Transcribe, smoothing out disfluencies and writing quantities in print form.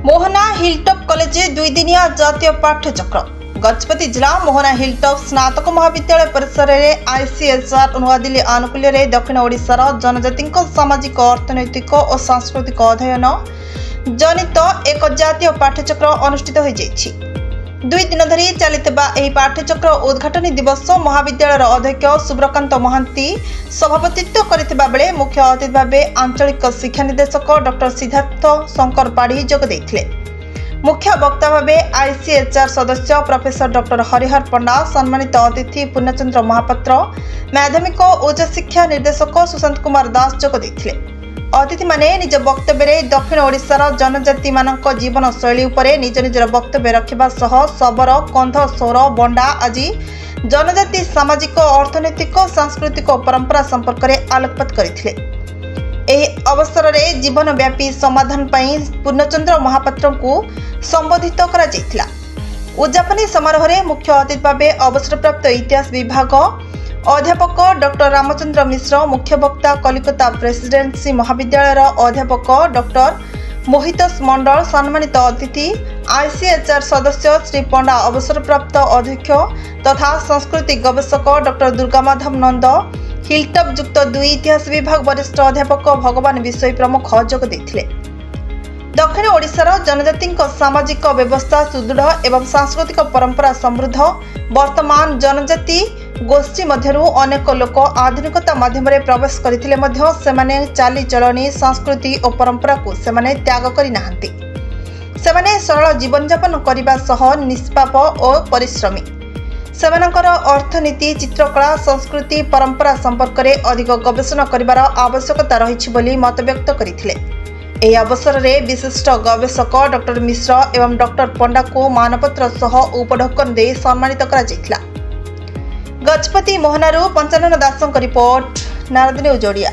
Mohana hilltop college दुई दिनिया जातीय पाठ्यचक्र गजपति जिला मोहना हिलटॉप स्नातक महाविद्यालय परिसर में आईसीएचआर नुआदिल्ली आनुकूल्य दक्षिण ओडिशार जनजाति सामाजिक अर्थनैतिक और सांस्कृतिक अध्ययन जनित एक जातीय पाठ्यचक्र अनुष्ठित हो दुई दिन धरी चलता पाठ्यचक्र उद्घाटनी दिवस महाविद्यालय अध्यक्ष सुब्रकांत महांती सभापतित्व करथिबा बेले मुख्य अतिथि भाव आंचलिक शिक्षा निर्देशक डॉक्टर सिद्धार्थ शंकर पाढ़ी जोग देथिले। मुख्य वक्ता भाव आईसीएचआर सदस्य प्रोफेसर डॉक्टर हरिहर पंडा, सम्मानित अतिथि पूर्णचंद्र महापात्र, माध्यमिक उच्च शिक्षा निर्देशक सुशांत कुमार दास जोग देथिले। अतिथि माने निज वक्तव्य दक्षिण ओडिशार जनजाति मानक जीवन शैली उपरे निज निजर वक्तव्य रखिबा सह शबर, कंध, स्वर, बंडा आदि जनजाति सामाजिक अर्थनैतिक सांस्कृतिक परंपरा संपर्क में आलोकपात करथिले। एही अवसर में जीवनव्यापी समाधान पई पूर्णचंद्र महापात्र को संबोधित करा जायतिला। उद्यापनी समारोह में मुख्य अतिथि भाव अवसरप्राप्त इतिहास विभाग अध्यापक डॉक्टर रामचंद्र मिश्र, मुख्य वक्ता कलिकता प्रेसिडेंसी महाविद्यालय अध्यापक डॉक्टर मोहितोष मंडल, सम्मानित अतिथि आईसीएचआर सदस्य श्री पंडा, अवसरप्राप्त अध्यक्ष तथा संस्कृति गवेषक डॉक्टर दुर्गामाधव नंद, हिलटॉप युक्त 2 इतिहास विभाग वरिष्ठ अध्यापक भगवान विषय प्रमुख जोग देथिले। दक्षिण ओडिशार जनजाति सामाजिक व्यवस्था सुदृढ़ एवं सांस्कृतिक परंपरा समृद्ध। वर्तमान जनजाति गोष्ठी मध्यरु अनेक लोक आधुनिकता माध्यम प्रवेश करथिले मध्य सेमाने चाली चलनी संस्कृति और परंपरा को सेमाने त्याग करि नाहंती। सेमाने सरल जीवन यापन करिबा सह निष्पाप और परिश्रमी। सेमानकर अर्थनीति, चित्रकला, संस्कृति, परंपरा संपर्क में अधिक गवेषणा करिबार आवश्यकता रहिछि बोली मत व्यक्त करथिले। एही अवसर में विशिष्ट गवेषक डॉक्टर मिश्र एवं डॉक्टर पंडा को मानपत्र सह उपढौकन दे सम्मानित करा जायतिला। गजपति मोहनारू पंचानन दासों रिपोर्ट, नारद न्यूज ओडिया।